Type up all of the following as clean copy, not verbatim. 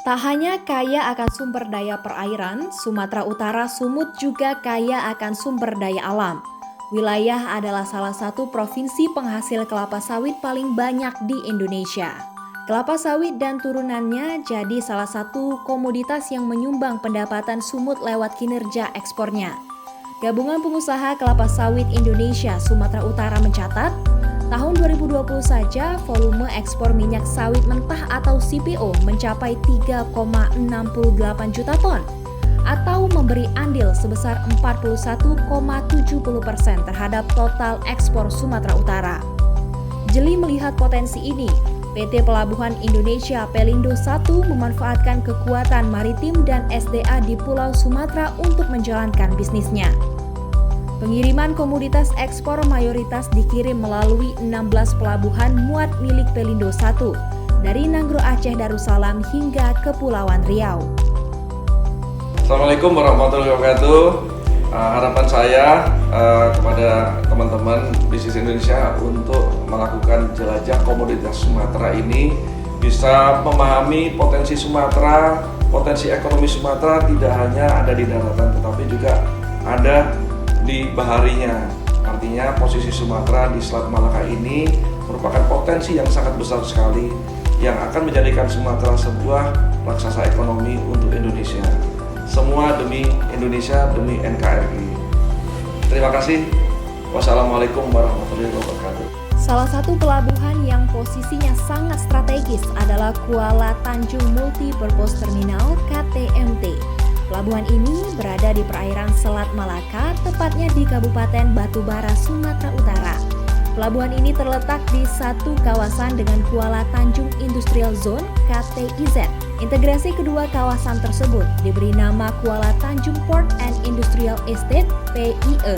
Tak hanya kaya akan sumber daya perairan, Sumatera Utara Sumut juga kaya akan sumber daya alam. Wilayah adalah salah satu provinsi penghasil kelapa sawit paling banyak di Indonesia. Kelapa sawit dan turunannya jadi salah satu komoditas yang menyumbang pendapatan Sumut lewat kinerja ekspornya. Gabungan Pengusaha Kelapa Sawit Indonesia Sumatera Utara mencatat, tahun 2020 saja volume ekspor minyak sawit mentah atau CPO mencapai 3,68 juta ton atau memberi andil sebesar 41,70% terhadap total ekspor Sumatera Utara. Jeli melihat potensi ini, PT Pelabuhan Indonesia Pelindo I memanfaatkan kekuatan maritim dan SDA di Pulau Sumatera untuk menjalankan bisnisnya. Pengiriman komoditas ekspor mayoritas dikirim melalui 16 pelabuhan muat milik Pelindo I, dari Nanggro Aceh Darussalam hingga Kepulauan Riau. Assalamualaikum warahmatullahi wabarakatuh. Harapan saya kepada teman-teman bisnis Indonesia untuk melakukan jelajah komoditas Sumatera ini bisa memahami potensi Sumatera, potensi ekonomi Sumatera tidak hanya ada di daratan tetapi juga ada di baharinya. Artinya posisi Sumatera di Selat Malaka ini merupakan potensi yang sangat besar sekali yang akan menjadikan Sumatera sebuah raksasa ekonomi untuk Indonesia. Semua demi Indonesia, demi NKRI. Terima kasih. Wassalamualaikum warahmatullahi wabarakatuh. Salah satu pelabuhan yang posisinya sangat strategis adalah Kuala Tanjung Multi Purpose Terminal KTMT. Pelabuhan ini berada di perairan Selat Malaka, tepatnya di Kabupaten Batubara, Sumatera Utara. Pelabuhan ini terletak di satu kawasan dengan Kuala Tanjung Industrial Zone (KTIZ). Integrasi kedua kawasan tersebut diberi nama Kuala Tanjung Port and Industrial Estate (PIE).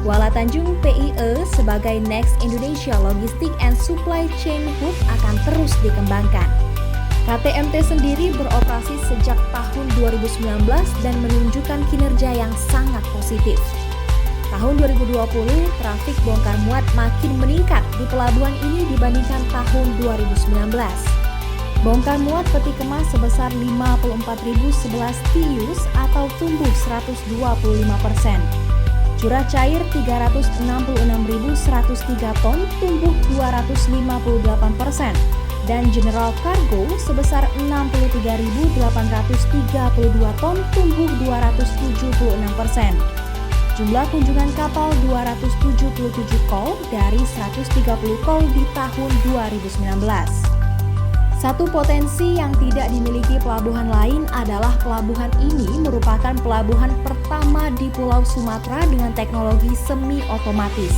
Kuala Tanjung PIE sebagai Next Indonesia Logistic and Supply Chain Hub akan terus dikembangkan. KTMT sendiri beroperasi sejak tahun 2019 dan menunjukkan kinerja yang sangat positif. Tahun 2020, trafik bongkar muat makin meningkat di pelabuhan ini dibandingkan tahun 2019. Bongkar muat peti kemas sebesar 54.011 TEUs atau tumbuh 125%. Curah cair 366.103 ton tumbuh 258%. Dan general cargo sebesar 63.832 ton tumbuh 276%. Jumlah kunjungan kapal 277 call dari 130 call di tahun 2019. Satu potensi yang tidak dimiliki pelabuhan lain adalah pelabuhan ini merupakan pelabuhan pertama di Pulau Sumatera dengan teknologi semi-otomatis.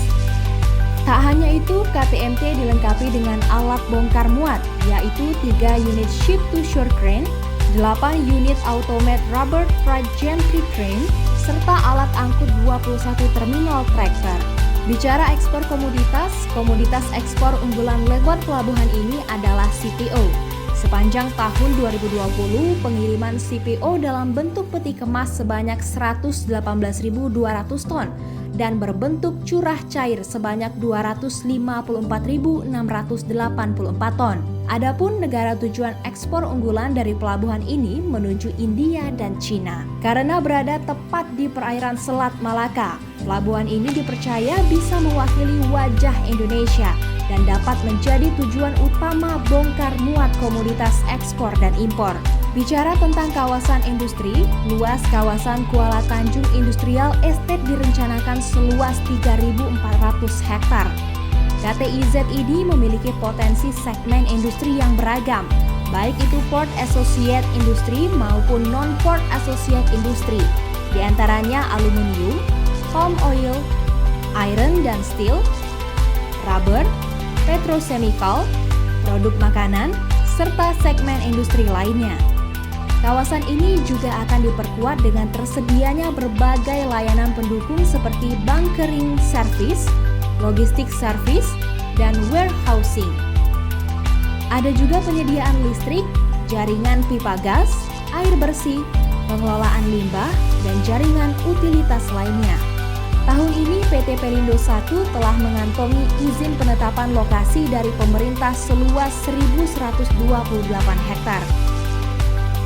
Tak hanya itu, KTMT dilengkapi dengan alat bongkar muat, yaitu 3 unit ship-to-shore crane, 8 unit automated rubber freight gantry crane, serta alat angkut 21 terminal tractor. Bicara ekspor komoditas ekspor unggulan lewat pelabuhan ini adalah CPO. Sepanjang tahun 2020, pengiriman CPO dalam bentuk peti kemas sebanyak 118.200 ton dan berbentuk curah cair sebanyak 254.684 ton. Adapun negara tujuan ekspor unggulan dari pelabuhan ini menuju India dan Cina. Karena berada tepat di perairan Selat Malaka, pelabuhan ini dipercaya bisa mewakili wajah Indonesia dan dapat menjadi tujuan utama bongkar muat komoditas ekspor dan impor. Bicara tentang kawasan industri, luas kawasan Kuala Tanjung Industrial Estate direncanakan seluas 3.400 hektar. KTIZ ini memiliki potensi segmen industri yang beragam, baik itu Port Associate Industry maupun Non-Port Associate Industry, di antaranya aluminium, palm oil, iron dan steel, rubber, petrochemical, produk makanan, serta segmen industri lainnya. Kawasan ini juga akan diperkuat dengan tersedianya berbagai layanan pendukung seperti bunkering service, logistik service, dan warehousing. Ada juga penyediaan listrik, jaringan pipa gas, air bersih, pengelolaan limbah, dan jaringan utilitas lainnya. Tahun ini PT Pelindo I telah mengantongi izin penetapan lokasi dari pemerintah seluas 1.128 hektar.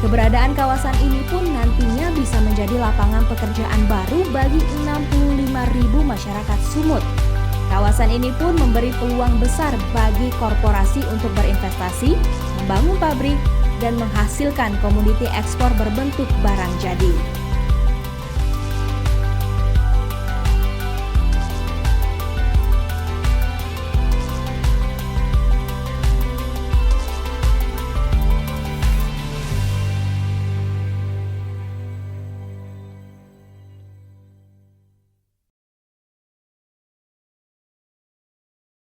Keberadaan kawasan ini pun nantinya bisa menjadi lapangan pekerjaan baru bagi 65.000 masyarakat Sumut. Kawasan ini pun memberi peluang besar bagi korporasi untuk berinvestasi, membangun pabrik, dan menghasilkan komoditi ekspor berbentuk barang jadi.